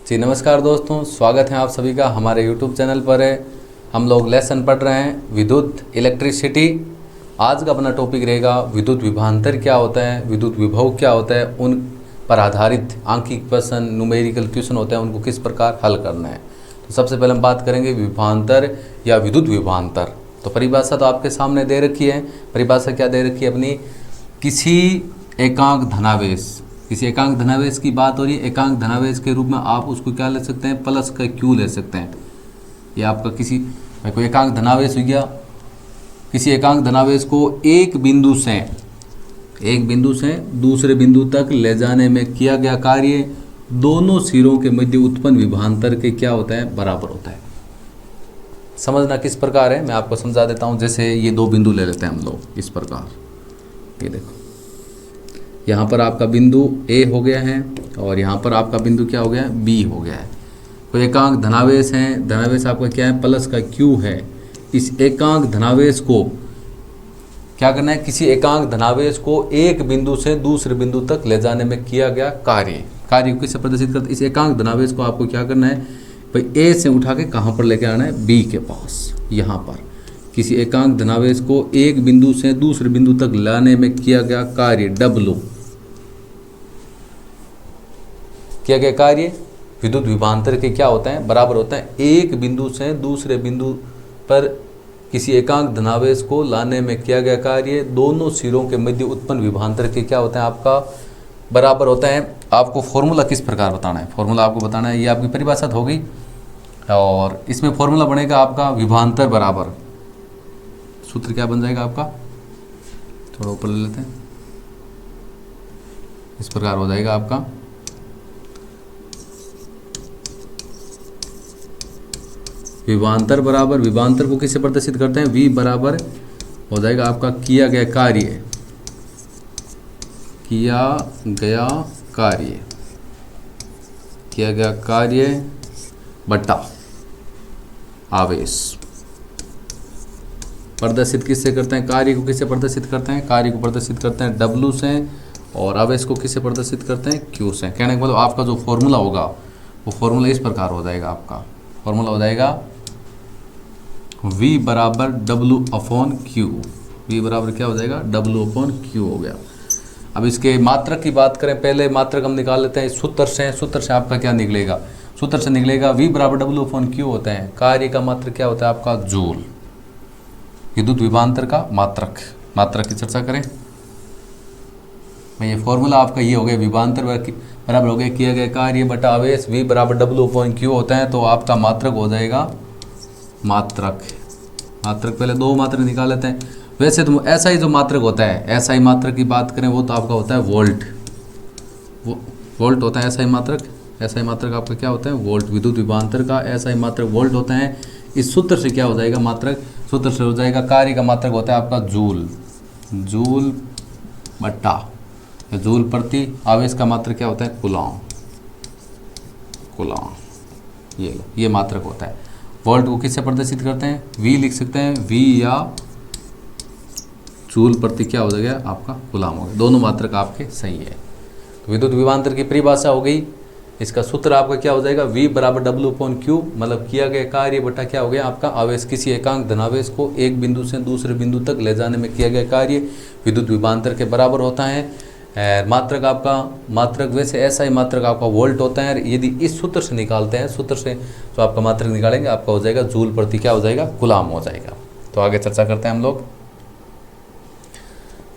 जी नमस्कार दोस्तों, स्वागत है आप सभी का हमारे YouTube चैनल पर। हम लोग लेसन पढ़ रहे हैं विद्युत इलेक्ट्रिसिटी। आज का अपना टॉपिक रहेगा विद्युत विभवांतर क्या होता है, विद्युत विभव क्या होता है, उन पर आधारित आंकिक प्रश्न न्यूमेरिकल क्वेश्चन होते हैं, उनको किस प्रकार हल करना है। तो सबसे पहले हम बात करेंगे विभवांतर या विद्युत विभवांतर। तो परिभाषा तो आपके सामने दे रखी है। परिभाषा क्या दे रखी है अपनी, किसी एकांक धनावेश, किसी एकांक धनावेश की बात हो रही है। एकांक धनावेश के रूप में आप उसको क्या ले सकते हैं, प्लस का क्यू ले सकते हैं। ये आपका किसी कोई एकांक धनावेश हो गया, किसी एकांक धनावेश को एक बिंदु से दूसरे बिंदु तक ले जाने में किया गया कार्य दोनों सिरों के मध्य उत्पन्न विभवांतर के क्या होता है, बराबर होता है। समझना किस प्रकार है, मैं आपको समझा देता हूँ। जैसे ये दो बिंदु ले लेते हैं हम लोग इस प्रकार। ये देखो, यहाँ पर आपका बिंदु ए हो गया है और यहाँ पर आपका बिंदु क्या हो गया है, बी हो गया है। कोई एकांक धनावेश है, धनावेश आपका क्या है, प्लस का क्यू है। इस एकांक धनावेश को क्या करना है, किसी एकांक धनावेश को एक बिंदु से दूसरे बिंदु तक ले जाने में किया गया कार्य को किससे प्रदर्शित करते। इस एकांक धनावेश को आपको क्या करना है भाई, ए से उठा के कहाँ पर लेके आना है, बी के पास। यहाँ पर किसी एकांक धनावेश को एक बिंदु से दूसरे बिंदु तक लाने में किया गया कार्य डब्ल्यू, किया गया कार्य विद्युत विभवांतर के क्या होता है, बराबर होता है। एक बिंदु से दूसरे बिंदु पर किसी एकांक धनावेश को लाने में किया गया कार्य दोनों सिरों के मध्य उत्पन्न विभवांतर के क्या होता है, आपका बराबर होता है। आपको फॉर्मूला किस प्रकार बताना है, फॉर्मूला आपको बताना है। ये आपकी परिभाषा हो गई और इसमें फॉर्मूला बनेगा आपका विभवांतर बराबर, सूत्र क्या बन जाएगा आपका, थोड़ा ऊपर ले लेते हैं, इस प्रकार हो जाएगा आपका विभवांतर बराबर, विभवांतर को किससे प्रदर्शित करते हैं, V बराबर हो जाएगा आपका किया गया कार्य, किया गया कार्य बटा आवेश। प्रदर्शित किससे करते हैं, कार्य को किससे प्रदर्शित करते हैं, कार्य को प्रदर्शित करते हैं W से और आवेश को किससे प्रदर्शित करते हैं, Q से। कहने का मतलब आपका जो फॉर्मूला होगा वो फॉर्मूला इस प्रकार हो जाएगा। आपका फॉर्मूला हो जाएगा V बराबर W अपॉन Q। V बराबर क्या हो जाएगा, W अपॉन Q हो गया। अब इसके मात्रक की बात करें, पहले मात्रक हम निकाल लेते हैं सूत्र से आपका क्या निकलेगा, सूत्र से निकलेगा V बराबर W अपॉन Q होता है। कार्य का मात्रक क्या होता है आपका, जूल। विद्युत विभवांतर का मात्रक की चर्चा करें, ये फॉर्मूला आपका ये हो गया, विभवांतर बराबर हो गया किया गया कार्य बटा आवेश। V बराबर W अपॉन Q होता है, तो आपका मात्रक हो जाएगा मात्रक पहले दो मात्रक निकाल लेते हैं। वैसे तो ऐसा ही जो मात्रक होता है, ऐसा ही मात्रक की बात करें वो तो आपका होता है वोल्ट, वोल्ट होता है ऐसा ही मात्रक आपका क्या होता है, वोल्ट। विद्युत विभवांतर का ऐसा ही मात्रक वोल्ट होता है। इस सूत्र से क्या हो जाएगा मात्रक, सूत्र से हो जाएगा कार्य का मात्रक होता है आपका जूल बटा जूल प्रति आवेश का मात्रक क्या होता है, कूलॉम। ये मात्रक होता है। वोल्ट को किससे प्रदर्शित करते हैं, V लिख सकते हैं, V या जूल प्रति क्या हो जाएगा आपका कूलॉम हो गया। दोनों मात्रक आपके सही है। तो विद्युत विभवांतर की परिभाषा हो गई। इसका सूत्र आपका क्या हो जाएगा, V बराबर W अपॉन Q, मतलब किया गया कार्य बटा क्या हो गया आपका आवेश। किसी एकांक धनावेश को एक बिंदु से दूसरे बिंदु तक ले जाने में किया गया कार्य विद्युत विभवांतर के बराबर होता है। मात्रक वैसे ऐसा ही मात्रक आपका वोल्ट होता है। यदि इस सूत्र से निकालते हैं, सूत्र से जो आपका मात्रक निकालेंगे आपका हो जाएगा जूल प्रति क्या हो जाएगा, कूलॉम हो जाएगा। तो आगे चर्चा करते हैं हम लोग।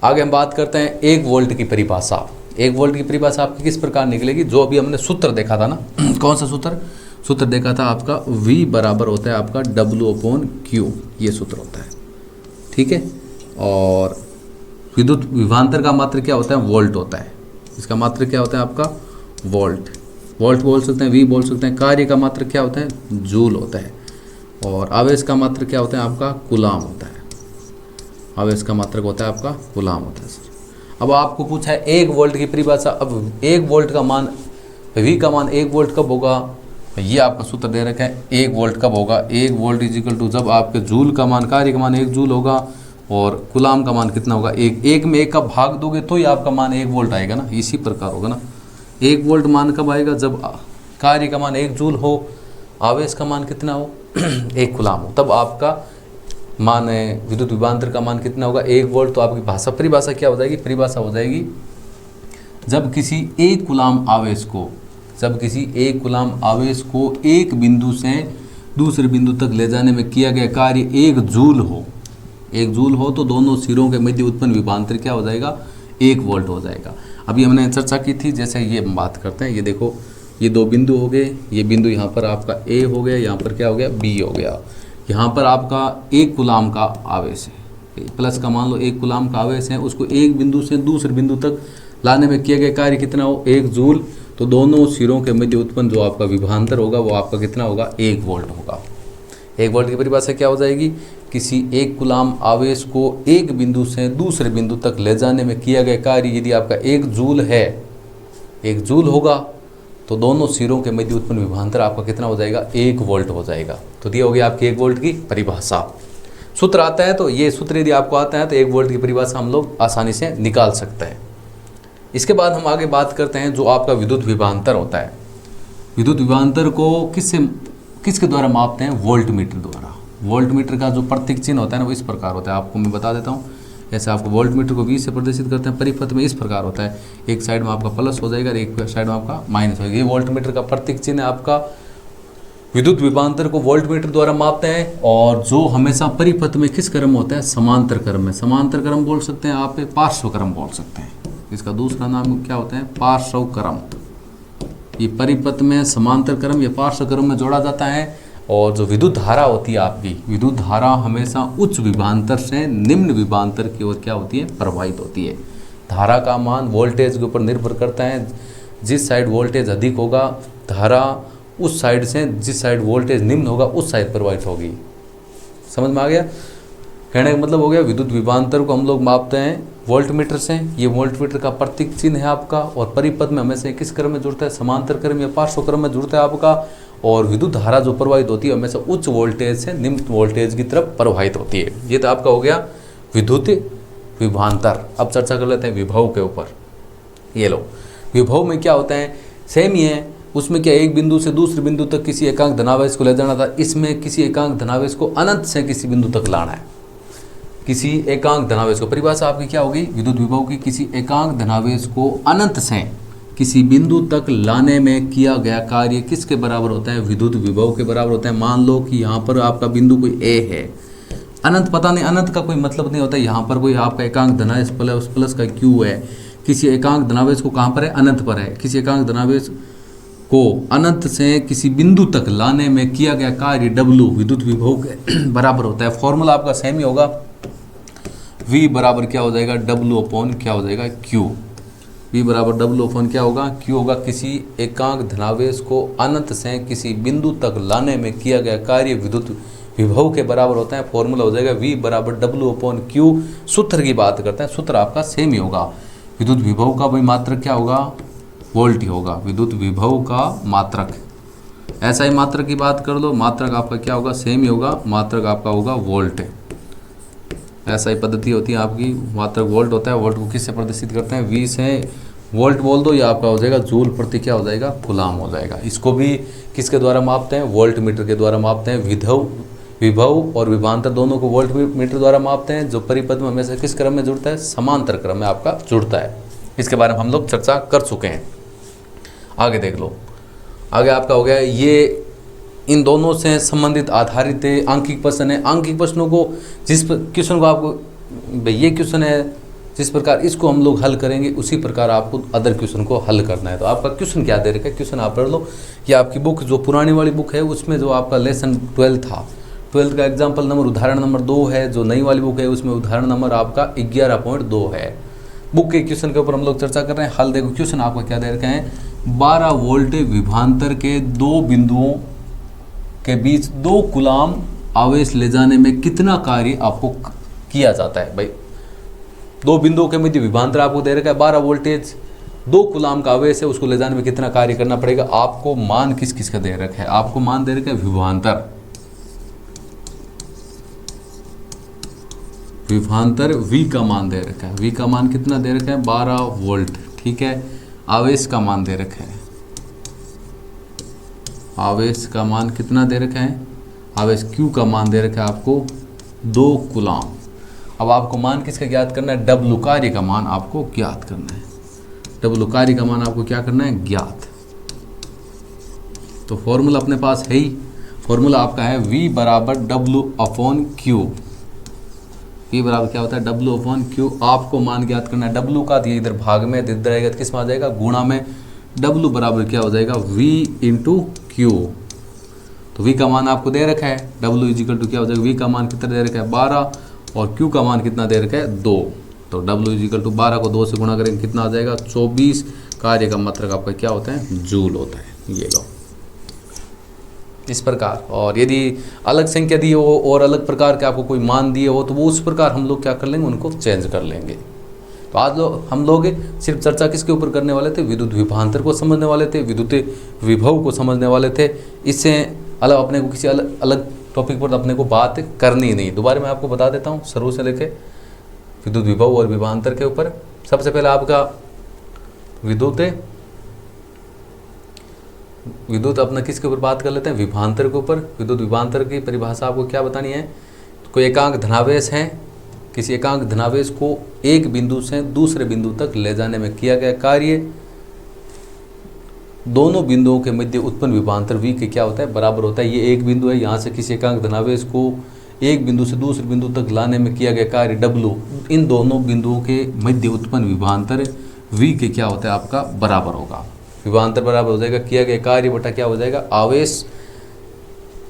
आगे हम बात करते हैं 1 वोल्ट की परिभाषा। 1 वोल्ट की परिभाषा आपकी किस प्रकार निकलेगी, जो अभी हमने सूत्र देखा था ना कौन सा सूत्र देखा था आपका, V बराबर होता है आपका W अपॉन Q, ये सूत्र होता है, ठीक है। और विद्युत विभवांतर का मात्रक क्या होता है, वोल्ट होता है। इसका मात्रक क्या होता है आपका, वोल्ट बोल सकते हैं, V बोल सकते हैं। कार्य का मात्रक क्या होता है, जूल होता है। और आवेश का मात्रक क्या होता है आपका, कूलॉम होता है। आवेश का मात्रक होता है आपका कूलॉम होता है सर। अब आपको पूछा है 1 वोल्ट की परिभाषा। अब 1 वोल्ट का मान, V का मान 1 वोल्ट कब होगा, ये आपका सूत्र दे रखा है। 1 वोल्ट कब होगा, 1 वोल्ट इज इक्वल टू जब आपके जूल का मान, कार्य का मान 1 जूल होगा और कूलॉम का मान कितना होगा, 1। 1 में 1 का भाग दोगे तो ही आपका मान 1 वोल्ट आएगा ना, इसी प्रकार होगा ना। 1 वोल्ट मान कब आएगा, जब कार्य का मान 1 जूल हो, आवेश का मान कितना हो 1 कूलाम हो, तब आपका मान है विद्युत विभवांतर का मान कितना होगा 1 वोल्ट। तो आपकी भाषा परिभाषा क्या हो जाएगी, परिभाषा हो जाएगी जब किसी 1 कूलाम आवेश को एक बिंदु से दूसरे बिंदु तक ले जाने में किया गया कार्य 1 जूल हो तो दोनों सिरों के मध्य उत्पन्न विभवांतर क्या हो जाएगा 1 वोल्ट हो जाएगा। अभी हमने चर्चा की थी, जैसे ये हम बात करते हैं, ये देखो ये 2 बिंदु हो गए, ये बिंदु यहाँ पर आपका A हो गया, यहाँ पर क्या हो गया B हो गया। यहाँ पर आपका 1 कूलाम का आवेश है, प्लस का मान लो 1 कूलाम का आवेश है, उसको एक बिंदु से दूसरे बिंदु तक लाने में किया गया कार्य कितना हो 1 जूल। तो दोनों सिरों के मध्य उत्पन्न जो आपका विभवांतर होगा वो आपका कितना होगा 1 वोल्ट होगा। 1 वोल्ट की परिभाषा क्या हो जाएगी, किसी 1 कूलाम आवेश को एक बिंदु से दूसरे बिंदु तक ले जाने में किया गया कार्य यदि आपका 1 जूल है, 1 जूल होगा तो दोनों सिरों के मध्य उत्पन्न विभवांतर आपका कितना हो जाएगा 1 वोल्ट हो जाएगा। तो ये हो गया आपकी 1 वोल्ट की परिभाषा। सूत्र आता है तो ये सूत्र यदि आपको आता है तो 1 वोल्ट की परिभाषा हम लोग आसानी से निकाल सकते हैं। इसके बाद हम आगे बात करते हैं जो आपका विद्युत विभवांतर होता है। विद्युत विभवांतर को किसके द्वारा मापते हैं, वोल्ट मीटर द्वारा। वोल्ट मीटर का जो प्रतीक चिन्ह होता है ना वो इस प्रकार होता है, आपको मैं बता देता हूँ। जैसे आपको वोल्ट मीटर को V से प्रदर्शित करते हैं, परिपथ में इस प्रकार होता है, एक साइड में आपका प्लस हो जाएगा और एक साइड में आपका माइनस हो जाएगा। ये वोल्ट मीटर का प्रतीक चिन्ह है आपका। विद्युत विभवांतर को वोल्ट मीटर द्वारा मापते हैं और जो हमेशा परिपथ में किस क्रम होता है, समांतर क्रम में। समांतर क्रम बोल सकते हैं आप, पार्श्व क्रम बोल सकते हैं, इसका दूसरा नाम क्या होता है पार्श्व क्रम। ये परिपथ में समांतर क्रम या पार्श्व क्रम में जोड़ा जाता है। और जो विद्युत धारा होती है आपकी, विद्युत धारा हमेशा उच्च विभवांतर से निम्न विभवांतर की ओर क्या होती है, प्रवाहित होती है। धारा का मान वोल्टेज के ऊपर निर्भर करता है। जिस साइड वोल्टेज अधिक होगा धारा उस साइड से, जिस साइड वोल्टेज निम्न होगा उस साइड प्रवाहित होगी। समझ में आ गया? कहने का मतलब हो गया विद्युत विभवांतर को हम लोग मापते हैं वोल्ट मीटर से। ये वोल्ट मीटर का प्रतीक चिन्ह है आपका। और परिपथ में हमेशा किस क्रम में जुड़ता है, समांतर क्रम या पार्श्व क्रम में जुड़ता है आपका। और विद्युत धारा जो प्रवाहित होती है हमेशा उच्च वोल्टेज से निम्न वोल्टेज की तरफ प्रवाहित होती है। ये तो आपका हो गया विद्युत विभवांतर। अब चर्चा कर लेते हैं विभव के ऊपर। ये लो, विभव में क्या होता है, सेम ही है। उसमें क्या, एक बिंदु से दूसरे बिंदु तक किसी एकांक धनावेश को ले जाना था। इसमें किसी एकांक धनावेश को अनंत से किसी बिंदु तक लाना है। किसी एकांक धनावेश को, परिभाषा आपकी क्या होगी विद्युत विभव की, किसी एकांक धनावेश को अनंत से किसी बिंदु तक लाने में किया गया कार्य किसके बराबर होता है, विद्युत विभव के बराबर होता है। मान लो कि यहाँ पर आपका बिंदु कोई ए है, अनंत पता नहीं, अनंत का कोई मतलब नहीं होता। यहाँ पर कोई आपका एकांक धनावेश प्लस का क्यू है। किसी एकांक धनावेश को कहाँ पर है, अनंत पर है। किसी एकांक धनावेश को अनंत से किसी बिंदु तक लाने में किया गया कार्य W विद्युत विभव के बराबर होता है। फॉर्मूला आपका सेम ही होगा, V बराबर क्या हो जाएगा, W अपॉन क्या हो जाएगा, Q। V बराबर W अपॉन क्या होगा, Q होगा। किसी एकांक धनावेश को अनंत से किसी बिंदु तक लाने में किया गया कार्य विद्युत विभव के बराबर होता है। फॉर्मूला हो जाएगा V बराबर W अपॉन Q। सूत्र की बात करते हैं, सूत्र आपका सेम ही होगा। विद्युत विभव का भाई मात्रक क्या होगा, वोल्ट ही होगा। विद्युत विभव का मात्रक, ऐसा ही मात्रक की बात कर लो, मात्रक आपका क्या होगा, सेम ही होगा। मात्रक आपका होगा वोल्ट। ऐसा ही पद्धति होती है आपकी, मात्रक वोल्ट होता है। वोल्ट को किससे प्रदर्शित करते हैं, V से वोल्ट बोल दो, या आपका हो जाएगा जूल प्रति क्या हो जाएगा, कूलाम हो जाएगा। इसको भी किसके द्वारा मापते हैं, वोल्ट मीटर के द्वारा मापते हैं। विभव और विभवांतर दोनों को वोल्ट मीटर द्वारा मापते हैं। जो परिपथ में हमेशा किस क्रम में जुड़ता है, समांतर क्रम में आपका जुड़ता है। इसके बारे में हम लोग चर्चा कर चुके हैं। आगे देख लो, आगे आपका हो गया ये इन दोनों से संबंधित आधारित आंकिक प्रश्न है। आंकिक प्रश्नों को, जिस क्वेश्चन को आपको भाई ये क्वेश्चन है, जिस प्रकार इसको हम लोग हल करेंगे उसी प्रकार आपको अदर क्वेश्चन को हल करना है। तो आपका क्वेश्चन क्या दे रखा है, क्वेश्चन आप पढ़ लो। ये आपकी बुक जो पुरानी वाली बुक है उसमें जो आपका लेसन 12 था, 12 का एग्जाम्पल नंबर उदाहरण नंबर 2 है। जो नई वाली बुक है उसमें उदाहरण नंबर आपका 11.2 है। बुक के क्वेश्चन के ऊपर हम लोग चर्चा कर रहे हैं। हल देखो, क्वेश्चन आपका क्या दे रखा है, 12 वोल्ट विभवांतर के दो बिंदुओं के बीच 2 कूलाम आवेश ले जाने में कितना कार्य आपको किया जाता है। भाई दो बिंदुओं के मध्य विभवांतर आपको दे रखा है 12 वोल्टेज, 2 कूलाम का आवेश है, उसको ले जाने में कितना कार्य करना पड़ेगा। आपको मान किस किस का दे रखा है, आपको मान दे रखा है विभवांतर। विभवांतर V का मान दे रखा है। V का मान कितना दे रखा है, 12 वोल्ट। ठीक है, आवेश का मान दे रखा है आवेश का मान कितना दे रखा है, आवेश Q का मान दे रखा है आपको 2 कूलाम। अब आपको मान किसका ज्ञात करना है, डब्लू कार्य का मान आपको ज्ञात करना है। डब्लू कार्य का मान आपको क्या करना है, ज्ञात। तो फॉर्मूला अपने पास है ही, फॉर्मूला आपका है V बराबर W/Q। V बराबर क्या होता है, W/Q। आपको मान ज्ञात करना है W का, तो इधर भाग में इधर रहेगा तो किस में आ जाएगा, गुणा में। W बराबर क्या हो जाएगा, V × Q। तो V का मान आपको दे रखा है, W = क्या हो जाएगा, V का मान कितना दे रखा है 12 और Q का मान कितना दे रखा है 2। तो W = 12 को 2 से गुणा करेंगे कितना आ जाएगा 24। कार्य का मात्रक आपका क्या होता है, जूल होता है। ये लो इस प्रकार। और यदि अलग संख्या दी हो और अलग प्रकार के आपको कोई मान दिए हो तो वो उस प्रकार हम लोग क्या कर लेंगे, उनको चेंज कर लेंगे। तो आज हम लोग सिर्फ चर्चा किसके ऊपर करने वाले थे, विद्युत विभवांतर को समझने वाले थे, विद्युत विभव को समझने वाले थे। इससे अलग अपने को किसी अलग टॉपिक पर अपने को बात करनी नहीं। दोबारा मैं आपको बता देता हूँ शुरू से लेके विद्युत विभव और विभवांतर के ऊपर। सबसे पहले आपका विद्युत अपना किसके ऊपर बात कर लेते हैं, विभवांतर के ऊपर। विद्युत विभवांतर की परिभाषा आपको क्या बतानी है, कोई एकांक धनावेश है, किसी एकांक धनावेश को एक बिंदु से दूसरे बिंदु तक ले जाने में किया गया कार्य दोनों बिंदुओं के मध्य उत्पन्न विभवांतर V के क्या होता है, बराबर होता है। ये एक बिंदु है, यहाँ से किसी एकांक धनावेश को एक बिंदु से दूसरे बिंदु तक लाने में किया गया कार्य W, इन दोनों बिंदुओं के मध्य उत्पन्न विभवांतर V के क्या होता है, आपका बराबर होगा। विभवांतर बराबर हो जाएगा किया गया कार्य बटा क्या हो जाएगा, आवेश।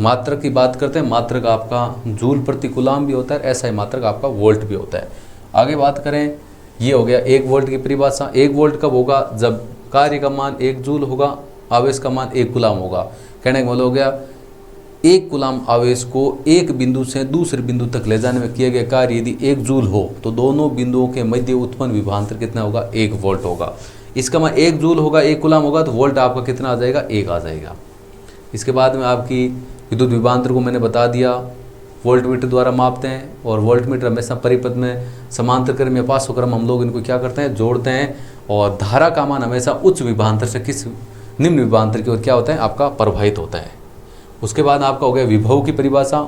मात्रक की बात करते हैं, मात्रक आपका जूल प्रति कूलाम भी होता है, ऐसा ही मात्रक आपका वोल्ट भी होता है। आगे बात करें, ये हो गया 1 वोल्ट की परिभाषा। 1 वोल्ट कब होगा, जब कार्य का मान 1 जूल होगा, आवेश का मान 1 कूलाम होगा। कहने का मतलब हो गया 1 कूलाम आवेश को एक बिंदु से दूसरे बिंदु तक ले जाने में किया गया कार्य यदि 1 जूल हो तो दोनों बिंदुओं के मध्य उत्पन्न विभवांतर कितना होगा, 1 वोल्ट होगा। इसका मान 1 जूल होगा, 1 कूलाम होगा, तो वोल्ट आपका कितना आ जाएगा, 1 आ जाएगा। इसके बाद में आपकी विद्युत विभवांतर को मैंने बता दिया, वोल्टमीटर द्वारा मापते हैं। और वोल्टमीटर हमेशा परिपथ में समांतर क्रम या पार्श्व क्रम हम लोग इनको क्या करते हैं, जोड़ते हैं। और धारा का मान हमेशा उच्च विभवांतर से किस निम्न विभवांतर की ओर क्या होता है, आपका प्रवाहित होता है। उसके बाद आपका हो गया विभव की परिभाषा।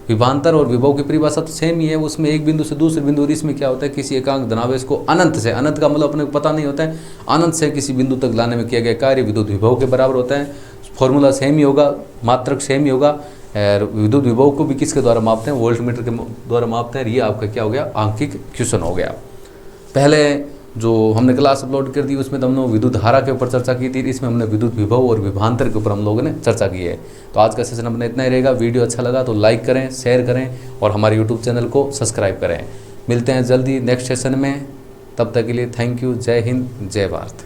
विभवांतर और विभव की परिभाषा तो सेम ही है, उसमें एक बिंदु से दूसरे बिंदु, और इसमें क्या होता है, किसी एकांक धनावेश को अनंत से, अनंत का मतलब अपने को पता नहीं होता है, अनंत से किसी बिंदु तक लाने में किया गया कार्य विद्युत विभव के बराबर होता है। फॉर्मूला सेम ही होगा, मात्रक सेम ही होगा। और विद्युत विभव को भी किसके द्वारा मापते हैं, वोल्टमीटर के द्वारा मापते हैं। ये आपका क्या हो गया, आंकिक क्वेश्चन हो गया। पहले जो हमने क्लास अपलोड कर दी उसमें तो हमने विद्युत धारा के ऊपर चर्चा की थी, इसमें हमने विद्युत विभव और विभवांतर के ऊपर हम लोगों ने चर्चा की है। तो आज का सेशन अपना इतना ही रहेगा। वीडियो अच्छा लगा तो लाइक करें, शेयर करें और हमारे यूट्यूब चैनल को सब्सक्राइब करें। मिलते हैं जल्दी नेक्स्ट सेशन में, तब तक के लिए थैंक यू। जय हिंद, जय भारत।